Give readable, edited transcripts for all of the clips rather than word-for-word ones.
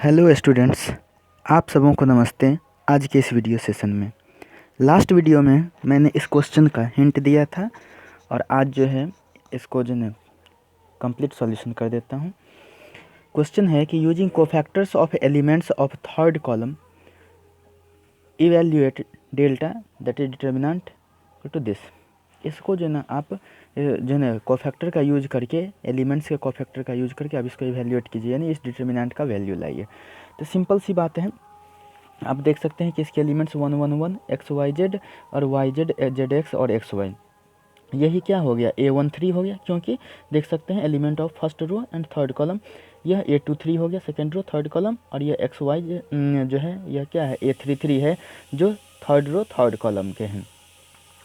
Hello students, आप सबों को नमस्ते। आज के इस वीडियो सेशन में लास्ट वीडियो में मैंने इस क्वेश्चन का हिंट दिया था और आज जो है इसको जो है कंप्लीट सॉल्यूशन कर देता हूँ। क्वेश्चन है कि using cofactors of elements of third column evaluate delta that is determinant to this. इसको जो है ना आप जो है ना कोफैक्टर का यूज करके, एलिमेंट्स के कोफैक्टर का यूज करके आप इसको इवैल्यूएट कीजिए, यानी इस डिटर्मिनेंट का वैल्यू लाइए। तो सिंपल सी बात है, आप देख सकते हैं कि इसके एलिमेंट्स 1 1 1 एक्स वाई जेड और वाई जेड जेड एक्स और एक्स वाई। यही क्या हो गया, A13 हो गया, क्योंकि देख सकते हैं element of first row and third column. यह A23 हो गया सेकेंड रो थर्ड कॉलम, और यह एक्स वाई जो है यह क्या है, A33 है, जो थर्ड रो थर्ड कॉलम के हैं।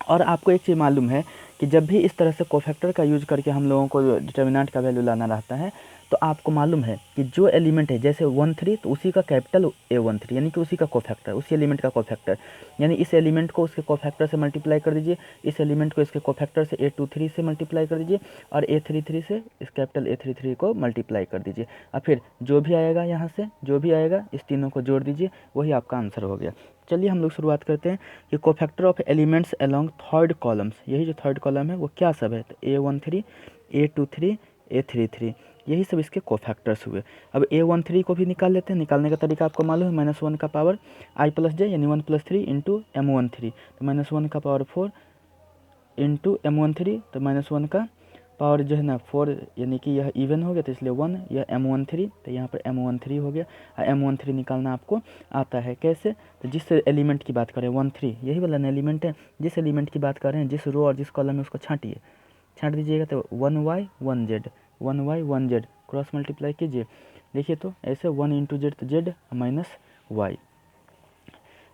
और आपको एक चीज़ मालूम है कि जब भी इस तरह से कोफैक्टर का यूज़ करके हम लोगों को डिटर्मिनेंट का वैल्यू लाना रहता है, तो आपको मालूम है कि जो एलिमेंट है, जैसे 1 3 तो उसी का कैपिटल A13, यानी कि उसी का कोफैक्टर, उसी एलिमेंट का कोफैक्टर, यानी इस एलिमेंट को उसके कोफैक्टर से मल्टीप्लाई कर दीजिए, इस एलिमेंट को इसके कोफैक्टर से A23 से मल्टीप्लाई कर दीजिए, और A33 से इस कैपिटल A33 को मल्टीप्लाई कर दीजिए, और फिर जो भी आएगा यहाँ से, जो भी आएगा इस तीनों को जोड़ दीजिए, वही आपका आंसर हो गया। चलिए हम लोग शुरुआत करते हैं कि cofactor of elements along third columns, यही जो थर्ड कॉलम है वो क्या सब है, तो A13 A23 A33, यही सब इसके कोफैक्टर्स हुए। अब A13 को भी निकाल लेते हैं। निकालने का तरीका आपको मालूम है, -1 का पावर I प्लस जे, यानी 1 + 3 इंटू M13, तो -1 का पावर 4 इंटू M13, तो -1 का पावर जो है ना 4, यानी कि यह इवन हो गया, तो इसलिए 1, यह M13, तो यहाँ पर M13 हो गया। M13 निकालना आपको आता है कैसे, तो जिस एलिमेंट की बात करें 1 3, यही वाला ना एलिमेंट है, जिस एलिमेंट की बात कर रहे हैं, जिस रो और जिस कॉलम में उसको छांटिए, छांट दीजिएगा, तो 1y 1z 1y 1z cross multiply कीजिए, देखिए तो ऐसे 1 इंटू जेड तो Z minus Y.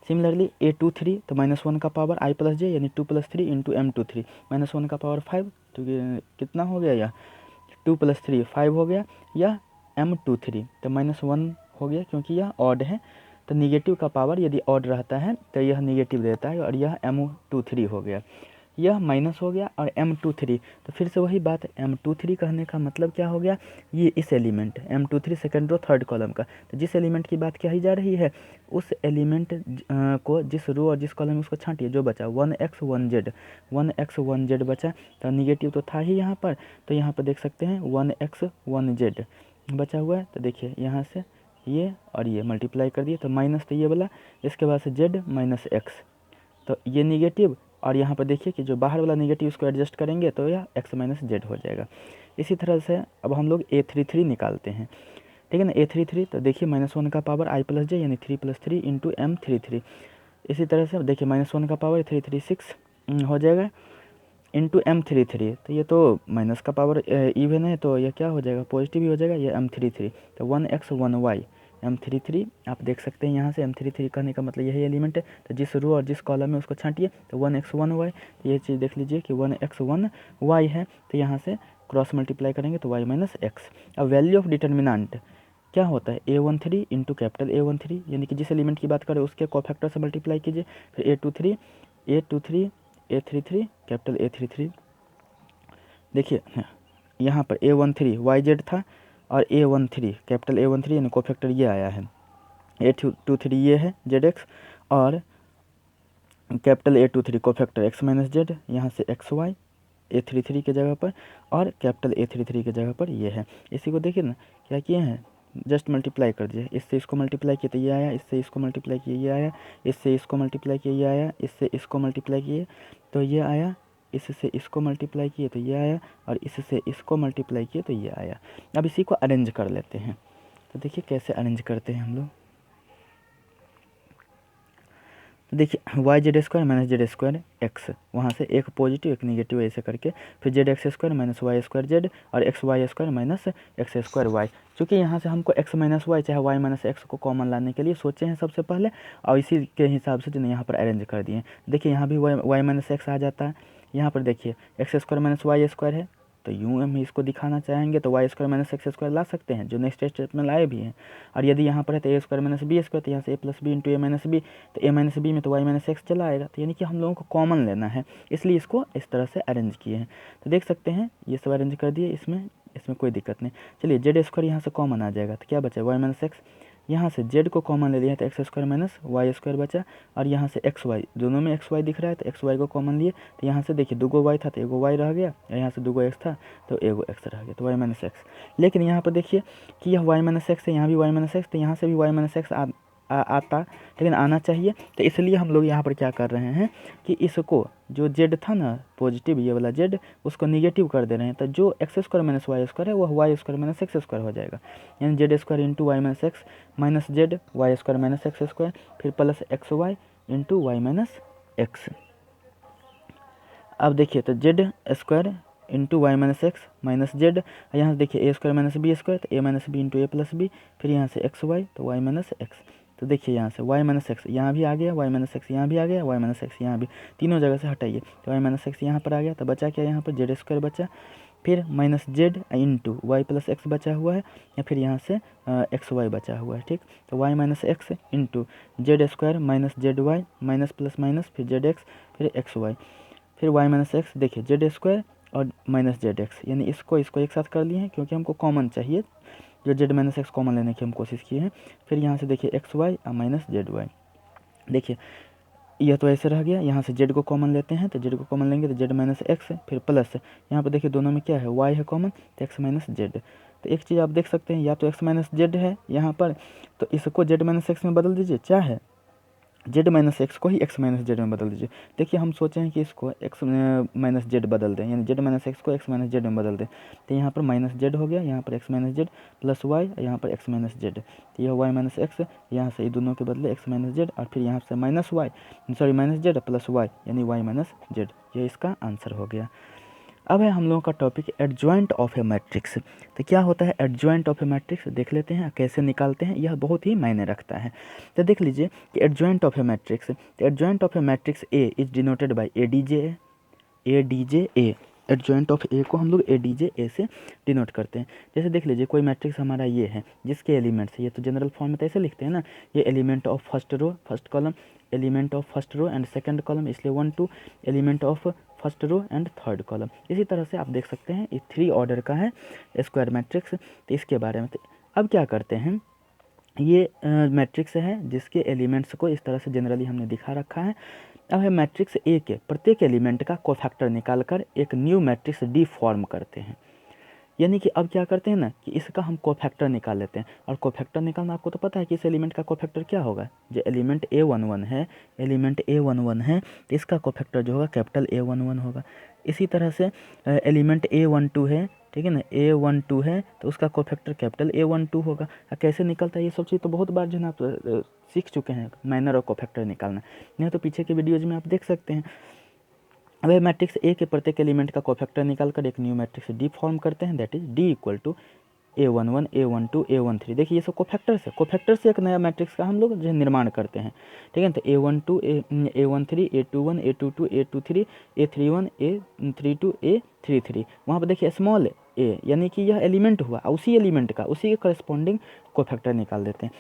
Similarly A23 तो -1 का पावर I प्लस जे, यानी 2 + 3 इंटू M23, -1 का पावर 5, तो कितना हो गया, यह 2 + 3 5 हो गया, या M23 तो -1 हो गया, क्योंकि यह ऑड है, तो निगेटिव का पावर यदि ऑड रहता है तो यह निगेटिव देता है, और यह M23 हो गया, यह माइनस हो गया, और M23, तो फिर से वही बात, M23 कहने का मतलब क्या हो गया, ये इस element M23 second row third column का, तो जिस एलिमेंट की बात कही जा रही है उस एलिमेंट को जिस रो और जिस कॉलम में उसको छांटिए, जो बचा 1x 1z 1x 1z बचा, तो निगेटिव तो था ही यहाँ पर, तो यहाँ पर देख सकते हैं 1x 1z बचा हुआ है, तो देखिए यहाँ से ये और ये मल्टीप्लाई कर दिए, तो माइनस तो ये वाला, इसके बाद से z माइनस एक्स, तो ये निगेटिव, और यहाँ पर देखिए कि जो बाहर वाला नेगेटिव इसको एडजस्ट करेंगे तो यह x माइनस जेड हो जाएगा। इसी तरह से अब हम लोग A33 निकालते हैं, ठीक है ना। A33 तो देखिए -1 का पावर I प्लस जे, यानी 3 + 3 इंटू M33, इसी तरह से देखिए -1 का पावर 336 हो जाएगा इंटू M33, तो ये तो माइनस का पावर इवन है, तो यह क्या हो जाएगा, पॉजिटिव ही हो जाएगा, ये M33, तो 1x 1y M33, आप देख सकते हैं यहाँ से M33 कहने का मतलब यही एलिमेंट है, तो जिस रो और जिस कॉलम में उसको छांटिए, तो 1x 1y, तो ये चीज़ देख लीजिए कि 1x 1y है, तो यहाँ से क्रॉस मल्टीप्लाई करेंगे तो y माइनस एक्स। अब वैल्यू ऑफ डिटर्मिनेंट क्या होता है, A13 इंटू कैपिटल A13, यानी कि जिस एलिमेंट की बात करें उसके कोफैक्टर से मल्टीप्लाई कीजिए, फिर A23 A33 कैपिटल A33, देखिए यहाँ पर A13 YZ था, और A13 कैपिटल A13 यानी कोफैक्टर ये आया है, A23 ये है ZX, और capital A23 cofactor x minus Z, यहाँ से XY A33 के जगह पर, और कैपिटल A33 के जगह पर ये है। इसी को देखिए ना क्या किए हैं, जस्ट मल्टीप्लाई कर दिए, इससे इसको मल्टीप्लाई किए तो ये आया, इससे इसको मल्टीप्लाई किए ये आया, इससे इसको मल्टीप्लाई किए ये आया, इससे इसको मल्टीप्लाई किए तो ये आया, इससे इसको मल्टीप्लाई किए तो ये आया, और इससे इसको मल्टीप्लाई किए तो ये आया। अब इसी को अरेंज कर लेते हैं, तो देखिए कैसे अरेंज करते हैं हम लोग। तो देखिए Y Z square minus Z square X, वहाँ से एक पॉजिटिव एक नेगेटिव ऐसे करके, फिर Z X square minus Y square Z, और X Y square minus X square Y. चूँकि यहाँ से हमको एक्स माइनस वाई चाहे वाई माइनस एक्स को कॉमन लाने के लिए सोचे हैं सबसे पहले, और इसी के हिसाब से जो यहाँ पर अरेंज कर दिए। देखिए यहाँ भी वाई माइनस एक्स आ जाता है, यहाँ पर देखिए X square minus Y square है, तो यूँ हम इसको दिखाना चाहेंगे तो Y square minus X square ला सकते हैं, जो नेक्स्ट स्टेप में लाए भी हैं। और यदि यहाँ पर है तो ए स्क्वायर माइनस बी स्क्वायर, तो यहाँ से ए प्लस बी इंटू ए माइनस बी, तो ए माइनस बी में तो वाई माइनस एक्स चला आएगा, तो यानी कि हम लोगों को कॉमन लेना है, इसलिए इसको इस तरह से अरेंज किए हैं। तो देख सकते हैं ये सब अरेंज कर दिए, इसमें कोई दिक्कत नहीं। चलिए जेड स्क्वायर यहाँ से कॉमन आ जाएगा, तो क्या बचा वाई माइनस एक्स, यहाँ से जेड को कॉमन ले लिया तो X square minus Y square बचा, और यहाँ से एक्स वाई, दोनों में एक्स वाई दिख रहा है तो एक्स वाई को कॉमन लिए, तो यहाँ से देखिए दूगो वाई था तो एगो वाई रह गया, और यहाँ से दूगो एक्स था तो एगो एक्स रह गया, तो वाई माइनस एक्स। लेकिन यहाँ पर देखिए कि यह वाई माइनस एक्स है, यहाँ भी वाई माइनस एक्स, तो यहाँ से भी वाई माइनस एक्स आता, लेकिन आना चाहिए, तो इसलिए हम लोग यहाँ पर क्या कर रहे हैं कि इसको जो जेड था ना पॉजिटिव, ये वाला जेड, उसको निगेटिव कर दे रहे हैं, तो जो X square minus Y square है वह Y square minus X square हो जाएगा, यानी Z square into Y minus X minus Z Y square minus X square, फिर plus X Y into Y minus X. अब देखिए तो Z square into Y minus X minus Z, यहाँ से देखिए A square minus B square, तो A minus B into A plus B, फिर यहाँ से एक्स वाई तो वाई माइनस एक्स, तो देखिए यहाँ से वाई माइनस एक्स यहाँ भी आ गया, वाई माइनस एक्स यहाँ भी आ गया, वाई माइनस एक्स यहाँ भी, तीनों जगह से हटाइए तो वाई माइनस एक्स यहाँ पर आ गया, तो बचा क्या यहाँ पर जेड स्क्वायर बचा, फिर minus Z into Y plus X बचा हुआ है, या फिर यहाँ से एक्स वाई बचा हुआ है, ठीक। तो Y minus X into Z square minus Z Y minus plus minus फिर जेड एक्स फिर एक्स वाई, फिर वाई माइनस एक्स, देखिए जेड स्क्वायर और माइनस जेड एक्स, यानी इसको एक साथ कर लिए हैं क्योंकि हमको कॉमन चाहिए, जो जेड माइनस एक्स कॉमन लेने की हम कोशिश किए हैं। फिर यहाँ से देखिए एक्स वाई और माइनस जेड वाई, देखिए यह तो ऐसे रह गया, यहाँ से जेड को कॉमन लेते हैं तो जेड को कॉमन लेंगे तो जेड माइनस एक्स, फिर प्लस यहाँ पर देखिए दोनों में क्या है वाई है कॉमन, तो एक्स माइनस जेड। तो एक चीज़ आप देख सकते हैं, या तो एक्स माइनस जेड है यहाँ पर, तो इसको जेड माइनस एक्स में बदल दीजिए, क्या है जेड माइनस एक्स को ही एक्स माइनस जेड में बदल दीजिए। देखिए हम सोचे हैं कि इसको एक्स माइनस जेड बदल दें, यानी जेड माइनस एक्स को एक्स माइनस जेड में बदल दें, तो यहाँ पर माइनस जेड हो गया, यहाँ पर X minus Z plus Y, यहाँ पर एक्स माइनस जेड, तो यह वाई माइनस एक्स, यहाँ से ये दोनों के बदले एक्स माइनस जेड, और फिर यहाँ से minus Y sorry minus Z plus Y यानी वाई माइनस जेड, ये इसका आंसर हो गया। अब है हम लोगों का topic adjoint of a matrix. तो क्या होता है एडजॉइंट ऑफ ए मैट्रिक्स, देख लेते हैं कैसे निकालते हैं, यह बहुत ही मायने रखता है। तो देख लीजिए कि एडजॉइंट ऑफ ए मैट्रिक्स, तो adjoint of a matrix A is denoted by A D J A, adjoint of A को हम लोग ए डी जे ए से डिनोट करते हैं। जैसे देख लीजिए कोई मैट्रिक्स हमारा ये है जिसके एलिमेंट्स, ये तो जनरल फॉर्म में तो ऐसे लिखते हैं ना, ये element of first row first column, element of first row and second column, इसलिए 1 2, element of first row and third column. इसी तरह से आप देख सकते हैं ये 3 ऑर्डर का है स्क्वायर मैट्रिक्स। तो इसके बारे में अब क्या करते हैं, ये मैट्रिक्स है जिसके एलिमेंट्स को इस तरह से जनरली हमने दिखा रखा है। अब है मैट्रिक्स ए के प्रत्येक एलिमेंट का कोफैक्टर निकालकर एक न्यू मैट्रिक्स डी फॉर्म करते हैं। यानी कि अब क्या करते हैं ना कि इसका हम कोफैक्टर निकाल लेते हैं, और कोफैक्टर निकालना आपको तो पता है कि इस एलिमेंट का कोफैक्टर क्या होगा, जो एलिमेंट A11 है, एलिमेंट A11 है तो इसका कोफैक्टर जो होगा कैपिटल A11 होगा। इसी तरह से एलिमेंट A12 है, ठीक है ना, A12 है तो उसका कोफैक्टर कैपिटल A12 होगा। कैसे निकलता है ये सब चीज़ तो बहुत बार जो है ना आप सीख चुके हैं, माइनर और कोफैक्टर निकालना, नहीं तो पीछे के वीडियोज में आप देख सकते हैं। अब मैट्रिक्स ए के प्रत्येक एलिमेंट का कोफैक्टर निकालकर एक न्यू मैट्रिक्स डी फॉर्म करते हैं, that is D equal to A11 A12 A13। देखिए ये सब कोफैक्टर से एक नया मैट्रिक्स का हम लोग जो है निर्माण करते हैं, ठीक है। तो A12 A13 A21 A22 A23 A31 A32 A33, वहाँ पर देखिए स्मॉल ए यानी कि यह एलिमेंट हुआ, उसी एलिमेंट का उसी के करस्पॉन्डिंग कोफैक्टर निकाल देते हैं।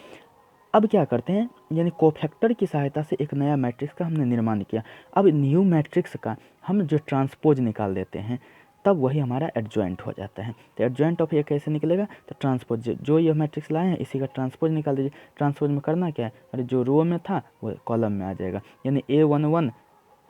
अब क्या करते हैं, यानी कोफैक्टर की सहायता से एक नया मैट्रिक्स का हमने निर्माण किया। अब न्यू मैट्रिक्स का हम जो ट्रांसपोज निकाल देते हैं तब वही हमारा एडजॉइंट हो जाता है। तो एडजॉइंट ऑफ ए कैसे निकलेगा, तो ट्रांसपोज जो ये मैट्रिक्स लाए हैं इसी का ट्रांसपोज निकाल दीजिए। ट्रांसपोज में करना क्या है, अरे जो रो में था वो कॉलम में आ जाएगा, यानी A11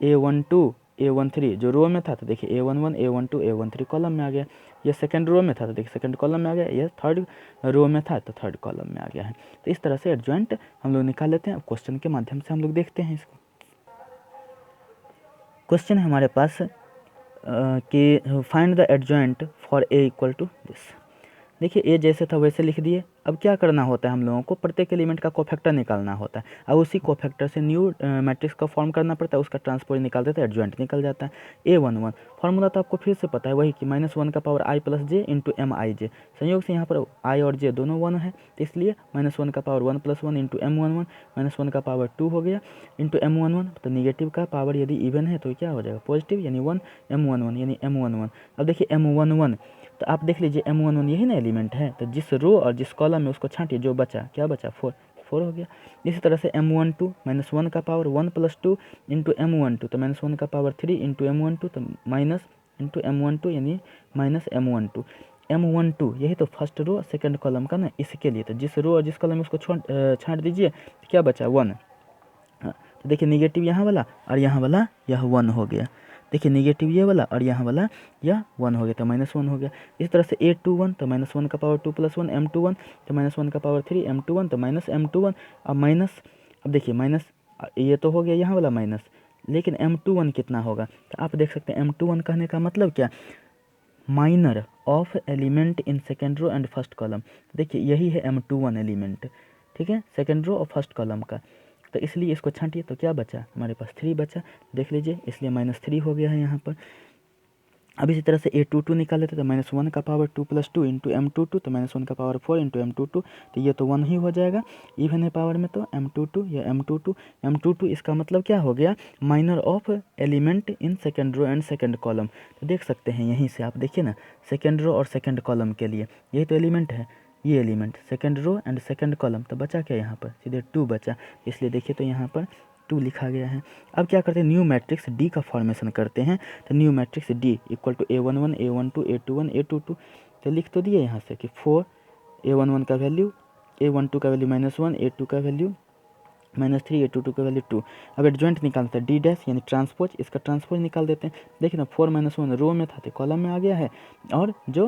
A12 A13 जो रो में था तो देखिए A11 A12 A13 कॉलम में आ गया। ये सेकंड रो में था तो देखिए सेकंड कॉलम में आ गया, ये थर्ड रो में था तो थर्ड कॉलम में आ गया है। तो इस तरह से एडजॉइंट हम लोग निकाल लेते हैं। अब क्वेश्चन के माध्यम से हम लोग देखते हैं इसको। क्वेश्चन है हमारे पास कि find the adjoint for A equal to this. देखिए ए जैसे था वैसे लिख दिए। अब क्या करना होता है, हम लोगों को प्रत्येक एलिमेंट का कोफैक्टर निकालना होता है, और उसी कोफैक्टर से न्यू मैट्रिक्स का फॉर्म करना पड़ता है, उसका ट्रांसपोज निकाल देते हैं, एडजॉइंट निकल जाता है। A11 फार्मूला तो आपको फिर से पता है, वही कि -1 का power i plus J into MIJ। संयोग से यहाँ पर i और j दोनों 1 है तो इसलिए -1 का पावर 1 + 1 इंटू M11, -1 का पावर 2 हो गया इंटू M11। तो निगेटिव का पावर यदि इवन है तो क्या हो जाएगा पॉजिटिव, यानी 1 M11 यानी M11। अब देखिए M11 तो आप देख लीजिए M11 यही ना एलिमेंट है, तो जिस रो और जिस कॉलम में उसको छांटिए, जो बचा क्या बचा 4 हो गया। इसी तरह से M12 -1 का पावर 1 + 2 इंटू M12, तो -1 का पावर 3 इंटू M12 तो माइनस इंटू M12 यानी -M12। M12 यही तो फर्स्ट रो सेकंड कॉलम का ना, इसके लिए तो जिस रो और जिस कॉलम में उसको छांट दीजिए तो क्या बचा 1। तो देखिए निगेटिव यहाँ वाला और यहाँ वाला यह 1 हो गया। देखिए निगेटिव ये वाला और यहाँ वाला यह 1 हो गया, तो -1 हो गया। इस तरह से A21 तो -1 का पावर 2 + 1, M21 तो -1 का पावर 3, M21 तो -M21। अब माइनस, अब देखिए माइनस ये तो हो गया यहाँ वाला माइनस, लेकिन M21 कितना होगा, तो आप देख सकते हैं M21 कहने का मतलब क्या, minor of element in second row and first column. देखिए यही है M21 एलिमेंट, ठीक है, सेकेंड रो और फर्स्ट कॉलम का। तो इसलिए इसको छांटिए तो क्या बचा हमारे पास 3 बचा, देख लीजिए, इसलिए -3 हो गया है यहाँ पर। अब इसी तरह से A22 निकाल लेते तो -1 का पावर 2 + 2 इंटू M22 तो -1 का पावर 4 इंटू M22, तो ये तो 1 ही हो जाएगा इवन है पावर में। तो M22 या M22 इसका मतलब क्या हो गया, minor of element in second row and second column. तो देख सकते हैं यहीं से आप देखिए ना, सेकेंड रो और सेकेंड कॉलम के लिए यही तो एलिमेंट है, ये element second row and second column. तो बचा क्या यहाँ पर, सीधे 2 बचा, इसलिए देखिए तो यहाँ पर 2 लिखा गया है। अब क्या करते हैं, न्यू मैट्रिक्स डी का फॉर्मेशन करते हैं। तो new matrix D equal to A11 A12 A21 A22। तो लिख तो दिए यहाँ से कि 4 A11 का वैल्यू, A12 का वैल्यू -1, A2 का वैल्यू -3, A22 का वैल्यू 2। अब एडजॉइंट निकालते हैं, डी डैश यानी ट्रांसपोज, इसका ट्रांसपोज निकाल देते हैं। देखिए ना 4 - 1 रो में था तो कॉलम में आ गया है, और जो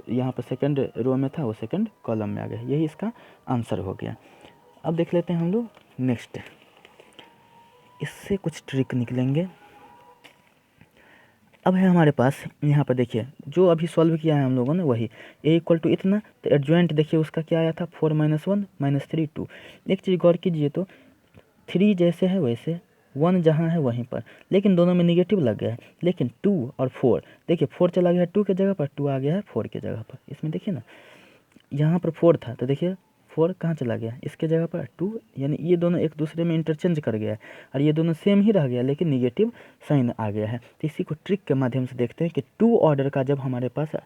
यहाँ पर सेकंड रो में था वो सेकंड कॉलम में आ गया, यही इसका आंसर हो गया। अब देख लेते हैं हम लोग नेक्स्ट, इससे कुछ ट्रिक निकलेंगे। अब है हमारे पास यहाँ पर देखिए जो अभी सॉल्व किया है हम लोगों ने वही, A = इतना, तो एडजॉइंट देखिए उसका क्या आया था 4 - 1 -3 2। एक चीज़ गौर कीजिए तो 3 जैसे है वैसे 1 जहाँ है वहीं पर, लेकिन दोनों में निगेटिव लग गया है। लेकिन 2 और 4 देखिए 4 चला गया है 2 के जगह पर, 2 आ गया है 4 के जगह पर। इसमें देखिए ना यहाँ पर 4 था तो देखिए 4 कहाँ चला गया, इसके जगह पर 2, यानी ये दोनों एक दूसरे में इंटरचेंज कर गया है, और ये दोनों सेम ही रह गया लेकिन निगेटिव साइन आ गया है। तो इसी को ट्रिक के माध्यम से देखते हैं कि 2 ऑर्डर का जब हमारे पास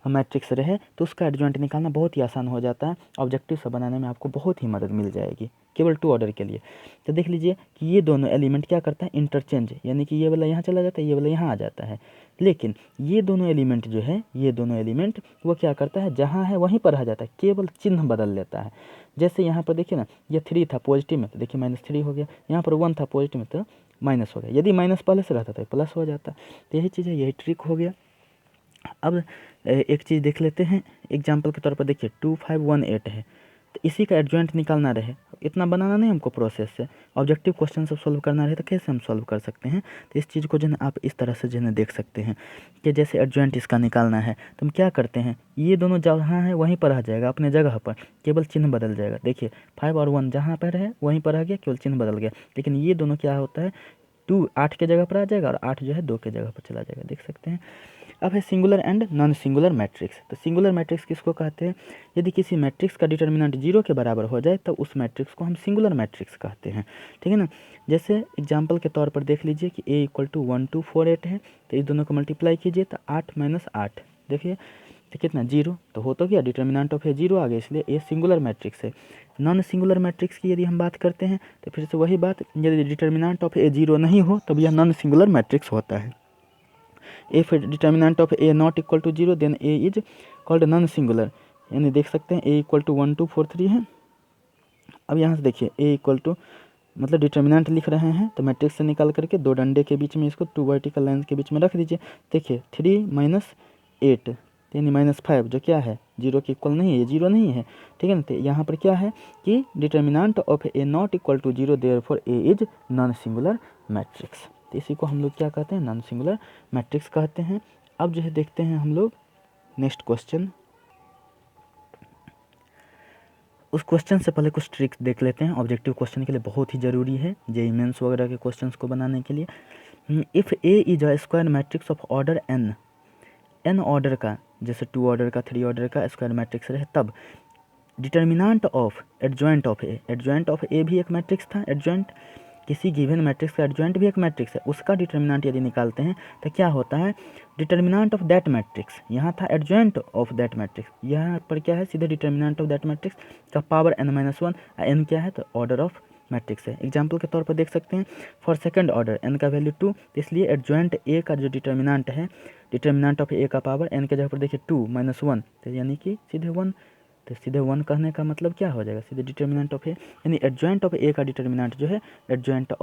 मैट्रिक्स रहे तो उसका एडजॉइंट निकालना बहुत ही आसान हो जाता है, ऑब्जेक्टिव से बनाने में आपको बहुत ही मदद मिल जाएगी केवल 2 ऑर्डर के लिए। तो देख लीजिए कि ये दोनों एलिमेंट क्या करता है, इंटरचेंज, यानी कि ये वाला यहाँ चला जाता है, ये वाला यहाँ आ जाता है। लेकिन ये दोनों एलिमेंट जो है, ये दोनों एलिमेंट वो क्या करता है, जहाँ है वहीं पर आ जाता है, केवल चिन्ह बदल लेता है। जैसे यहाँ पर देखिए ना, ये 3 था पॉजिटिव में तो देखिए -3 हो गया, यहाँ पर 1 था पॉजिटिव में तो माइनस हो गया, यदि माइनस पहले से रहता तो प्लस हो जाता। तो यही चीज़ है, यही ट्रिक हो गया। अब एक चीज़ देख लेते हैं एग्जाम्पल के तौर पर, देखिए 2518 है, तो इसी का एडजॉइंट निकालना रहे, इतना बनाना नहीं हमको प्रोसेस से, ऑब्जेक्टिव क्वेश्चन सब सॉल्व करना रहे तो कैसे हम सॉल्व कर सकते हैं। तो इस चीज़ को जो है आप इस तरह से जो है देख सकते हैं कि जैसे एडजॉइंट इसका निकालना है तो हम क्या करते हैं, ये दोनों जहाँ है वहीं पर आ जाएगा अपने जगह पर, केवल चिन्ह बदल जाएगा। देखिए 5 और 1 जहाँ पर है वहीं पर आ गया, केवल चिन्ह बदल गया। लेकिन ये दोनों क्या होता है, 2 8 के जगह पर आ जाएगा और 8 जो है 2 के जगह पर चला जाएगा, देख सकते हैं। अब है singular and non singular matrix. तो सिंगुलर मैट्रिक्स किसको कहते हैं, यदि किसी मैट्रिक्स का डिटर्मिनेंट 0 के बराबर हो जाए तो उस मैट्रिक्स को हम सिंगुलर मैट्रिक्स कहते हैं, ठीक है ना। जैसे एग्जांपल के तौर पर देख लीजिए कि A = 1 2 4 8 है, तो इस दोनों को मल्टीप्लाई कीजिए तो 8 - 8 देखिए तो कितना 0, तो हो तो गया, डिटर्मिनेंट ऑफ A 0 आ गया, इसलिए ये सिंगुलर मैट्रिक्स है। नॉन सिंगुलर मैट्रिक्स की यदि हम बात करते हैं तो फिर से वही बात, यदि डिटर्मिनेंट ऑफ A 0 नहीं हो तब यह नॉन सिंगुलर मैट्रिक्स होता है। If determinant of A not equal to 0 then A is called non singular, यानी देख सकते हैं A = 1 2 4 3 है। अब यहाँ से देखिए A = मतलब डिटर्मिनेंट लिख रहे हैं तो मैट्रिक्स से निकाल करके 2 डंडे के बीच में इसको 2 वर्टिकल लाइन्स के बीच में रख दीजिए। देखिए 3 - 8 यानी -5 जो क्या है 0 के इक्वल नहीं है, ये 0 नहीं है, ठीक है ना। तो यहाँ पर क्या है कि determinant of A not equal to 0 therefore A is non singular matrix. तो इसी को हम लोग क्या कहते हैं, नॉन सिंगुलर मैट्रिक्स कहते हैं। अब जो है देखते हैं हम लोग नेक्स्ट क्वेश्चन। उस क्वेश्चन से पहले कुछ ट्रिक्स देख लेते हैं, ऑब्जेक्टिव क्वेश्चन के लिए बहुत ही ज़रूरी है, जेईई मेंस वगैरह के क्वेश्चंस को बनाने के लिए। If A is a square matrix of order N order का, जैसे 2 ऑर्डर का 3 ऑर्डर का स्क्वायर मैट्रिक्स रहे, तब डिटर्मिनेंट ऑफ एडजॉइंट ऑफ ए भी एक मैट्रिक्स था, एडजॉइंट किसी गिवन मैट्रिक्स का एडजॉइंट भी एक मैट्रिक्स है, उसका डिटर्मिनेंट यदि निकालते हैं तो क्या होता है, डिटर्मिनेंट ऑफ दैट मैट्रिक्स, यहाँ था एडजॉइंट ऑफ दैट मैट्रिक्स, यहाँ पर क्या है सीधे डिटर्मिनेंट ऑफ दैट मैट्रिक्स का पावर n - 1, n क्या है तो ऑर्डर ऑफ मैट्रिक्स है। एग्जाम्पल के तौर पर देख सकते हैं फॉर सेकंड ऑर्डर n का वैल्यू 2, इसलिए एडजॉइंट a का जो डिटर्मिनेंट है, डिटर्मिनेंट ऑफ a का पावर n के जगह पर देखिए 2 - 1, तो यानी कि सीधे 1, तो सीधे 1 कहने का मतलब क्या हो जाएगा, सीधे डिटर्मिनेंट ऑफ a, यानी एडजॉइंट ऑफ a का डिटर्मिनेंट जो है एडजॉइंट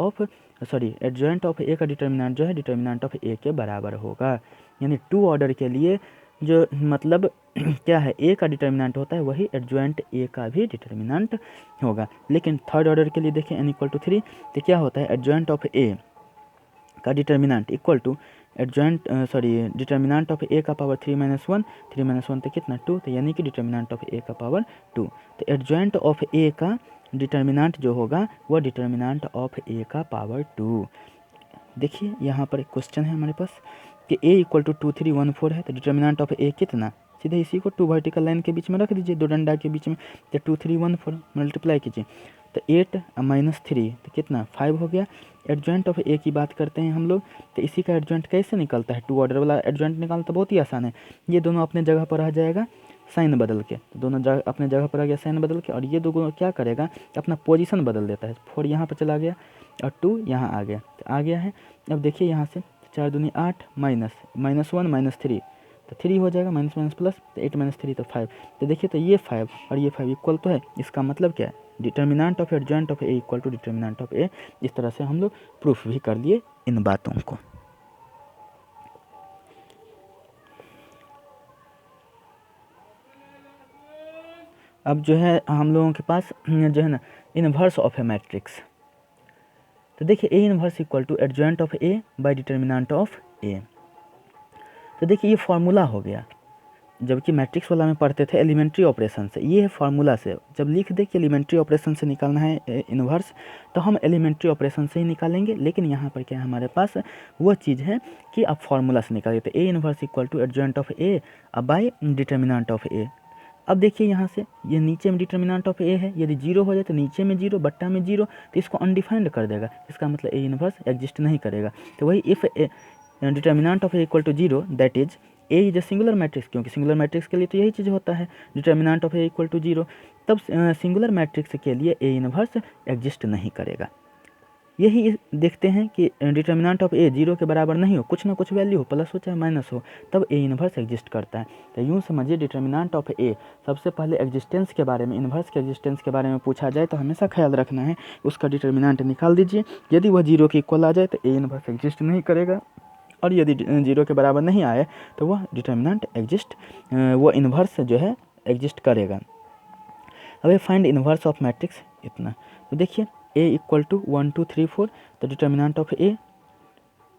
ऑफ a का डिटर्मिनेंट जो है डिटर्मिनेंट ऑफ a के बराबर होगा। यानी 2 ऑर्डर के लिए जो मतलब क्या है a का डिटर्मिनेंट होता है वही एडजॉइंट a का भी डिटर्मिनेंट होगा। लेकिन थर्ड ऑर्डर के लिए देखें n = 3, तो क्या होता है एडजॉइंट ऑफ a का determinant equal to determinant of a का पावर 3 - 1, 3 - 1 तो कितना 2, तो यानी कि डिटर्मिनेंट ऑफ a का पावर 2। तो एडजॉइंट ऑफ a का डिटर्मिनेंट जो होगा वह डिटर्मिनेंट ऑफ a का पावर 2। देखिए यहाँ पर एक क्वेश्चन है हमारे पास कि a = 2 3 1 4 है, तो डिटर्मिनेंट ऑफ a कितना, सीधे इसी को 2 वर्टिकल लाइन के बीच में रख दीजिए, 2 डंडा के बीच में, तो 2 3 1 4 मल्टीप्लाई कीजिए, तो 8 - 3 तो कितना 5 हो गया। एडजॉइंट ऑफ a की बात करते हैं हम लोग, तो इसी का एडजॉइंट कैसे निकलता है, 2 ऑर्डर वाला एडजॉइंट निकालना तो बहुत ही आसान है। ये दोनों अपने जगह पर आ जाएगा साइन बदल के, तो दोनों जगह अपने जगह पर आ गया साइन बदल के, और ये दो क्या करेगा अपना पोजीशन बदल देता है, 4 यहाँ पर चला गया और 2 यहाँ आ गया, तो आ गया है। अब देखिए यहाँ से 4 दूनी 8 -1 - 3, तो 3 हो जाएगा, माइनस माइनस प्लस, तो 8 - 3 तो 5, तो देखिए तो ये 5 और ये 5 इक्वल तो है। इसका मतलब क्या है, determinant of adjoint of a equal to determinant of a। इस तरह से हम लोग प्रूफ भी कर लिए इन बातों को। अब जो है हम लोगों के पास जो है ना इनवर्स ऑफ ए मैट्रिक्स, तो देखिए a inverse equal to adjoint of a by determinant of a। तो देखिए ये फार्मूला हो गया, जबकि मैट्रिक्स वाला में पढ़ते थे एलिमेंट्री ऑपरेशन से, ये है फार्मूला से। जब लिख दे कि एलिमेंट्री ऑपरेशन से निकालना है इन्वर्स, तो हम एलिमेंट्री ऑपरेशन से ही निकालेंगे। लेकिन यहाँ पर क्या है हमारे पास वो चीज़ है कि आप फार्मूला से निकालिए, तो a inverse equal to adjoint of a by determinant of a। अब देखिए यहाँ से ये नीचे में डिटर्मिनेंट ऑफ a है, यदि 0 हो जाए तो नीचे में 0 बट्टा में 0, तो इसको अनडिफाइंड कर देगा, इसका मतलब a इनवर्स एग्जिस्ट नहीं करेगा। तो वही if determinant of a equal to 0 that is a is a singular matrix, क्योंकि सिंगुलर मैट्रिक्स के लिए तो यही चीज़ होता है determinant of a equal to 0, तब सिंगुलर मैट्रिक्स के लिए a इनवर्स एग्जिस्ट नहीं करेगा। यही देखते हैं कि डिटर्मिनेंट ऑफ a 0 के बराबर नहीं हो, कुछ ना कुछ वैल्यू हो, प्लस हो चाहे माइनस हो, तब a इनवर्स एग्जिस्ट करता है। तो यूँ समझिए डिटर्मिनेंट ऑफ a, सबसे पहले एग्जिस्टेंस के बारे में, इनवर्स के एग्जिस्टेंस के बारे में पूछा जाए तो हमेशा ख्याल रखना है उसका डिटर्मिनेंट निकाल दीजिए। यदि वह 0 के इक्वल आ जाए तो a इनवर्स एग्जिस्ट नहीं करेगा, और यदि 0 के बराबर नहीं आए तो वह डिटर्मिनेंट वो इन्वर्स जो है एग्जिस्ट करेगा। अब फाइंड इन्वर्स ऑफ मैट्रिक्स इतना, तो देखिए a इक्वल टू 1 2 3 4, तो डिटर्मिनेंट ऑफ a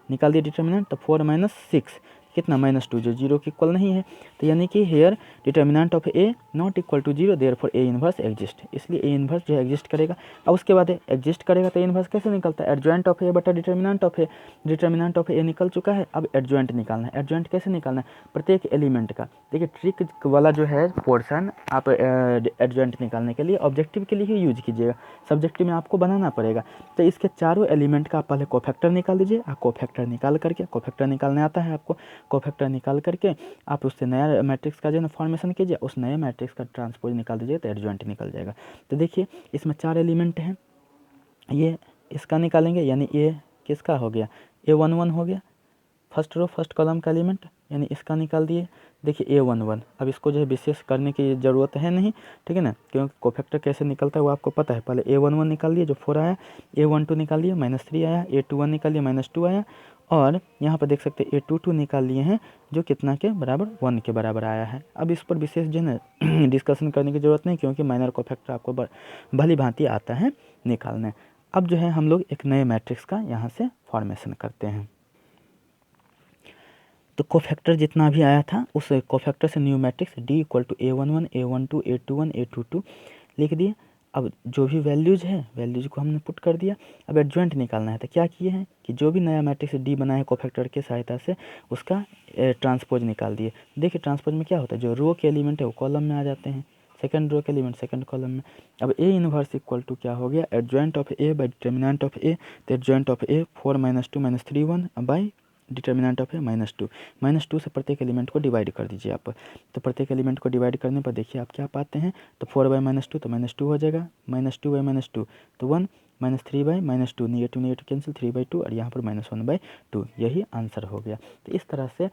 निकाल दिए डिटर्मिनेंट, तो 4 - 6 कितना -2, जो 0 के इक्वल नहीं है, तो यानी कि here determinant of a not equal to 0, therefore a inverse exist, इसलिए a इनवर्स जो है एग्जिस्ट करेगा। अब उसके बाद एग्जिस्ट करेगा तो a इनवर्स कैसे निकलता है, एडजॉइंट ऑफ a बटा determinant of a, determinant of a निकल चुका है, अब एडजॉइंट निकालना है। एडजॉइंट कैसे निकालना है, प्रत्येक एलिमेंट का, देखिए ट्रिक वाला जो है पोर्शन आप एडजॉइंट निकालने के लिए ऑब्जेक्टिव के लिए ही यूज कीजिएगा, सब्जेक्टिव में आपको बनाना पड़ेगा। तो इसके चारों एलिमेंट का आप पहले कोफैक्टर निकाल लीजिए, कोफैक्टर निकाल करके, कोफैक्टर निकालने आता है आपको, कोफैक्टर निकाल करके आप उससे नया मैट्रिक्स का जो है फॉर्मेशन कीजिए, उस नए मैट्रिक्स का ट्रांसपोज निकाल दीजिए, तो एडजॉइंट निकल जाएगा। तो देखिए इसमें 4 एलिमेंट हैं, ये इसका निकालेंगे, यानी ये किसका हो गया, A11 हो गया, फर्स्ट रो फर्स्ट कॉलम का एलिमेंट, यानी इसका निकाल दिए। देखिए A11, अब इसको जो है विशेष करने की ज़रूरत है नहीं, ठीक है ना, क्योंकि कोफैक्टर कैसे निकलता है वो आपको पता है। पहले A11 निकाल दिए जो 4 आया, A12 निकाल दिए -3 आया, A21 निकाल दिया -2 आया, और यहाँ पर देख सकते हैं A22 निकाल लिए हैं जो कितना के बराबर 1 के बराबर आया है। अब इस पर विशेष जो है ना डिस्कशन करने की ज़रूरत नहीं, क्योंकि माइनर कोफैक्टर आपको भली भांति आता है निकालने। अब जो है हम लोग एक नए मैट्रिक्स का यहाँ से फॉर्मेशन करते हैं। तो कोफैक्टर जितना भी आया था उस कोफैक्टर से new matrix D equal to A11 A12 A21 A22 लिख दिए। अब जो भी वैल्यूज़ है वैल्यूज़ को हमने पुट कर दिया। अब एडजॉइंट निकालना है, तो क्या किए हैं कि जो भी नया मैट्रिक्स D बना है कोफैक्टर के सहायता से उसका ट्रांसपोज निकाल दिए। देखिए ट्रांसपोज में क्या होता है, जो रो के एलिमेंट है वो कॉलम में आ जाते हैं, सेकंड रो के एलिमेंट सेकंड कॉलम में। अब A इनवर्स इक्वल टू क्या हो गया, adjoint of A by determinant of A, तो adjoint of A 4 - 2 - 3 1 by determinant of A -2, -2 से प्रत्येक एलिमेंट को डिवाइड कर दीजिए आप। तो प्रत्येक एलिमेंट को डिवाइड करने पर देखिए आप क्या पाते हैं, तो 4 बाई -2 तो -2 हो जाएगा, -2 बाई -2 तो 1, -3/-2, नेगेटिव नेगेटिव कैंसिल, 3/2 और यहाँ पर -1/2, यही आंसर हो गया। तो इस तरह से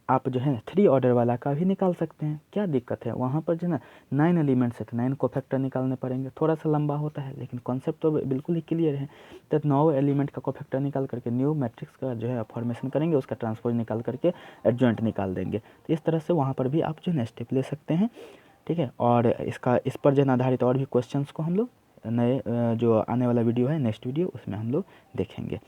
आप जो है 3 ऑर्डर वाला का भी निकाल सकते हैं। क्या दिक्कत है, वहाँ पर जो है ना 9 एलिमेंट्स है तो 9 कोफैक्टर निकालने पड़ेंगे, थोड़ा सा लंबा होता है लेकिन कॉन्सेप्ट तो बिल्कुल ही क्लियर है। तो 9 एलिमेंट का कोफैक्टर निकाल करके न्यू मैट्रिक्स का जो है फॉर्मेशन करेंगे, उसका ट्रांसपोज निकाल करके एडजॉइंट निकाल देंगे। तो इस तरह से वहाँ पर भी आप जो है स्टेप ले सकते हैं, ठीक है। और इस पर जो है आधारित और भी क्वेश्चंस को हम लोग नए जो आने वाला वीडियो है, नेक्स्ट वीडियो, उसमें हम लोग देखेंगे।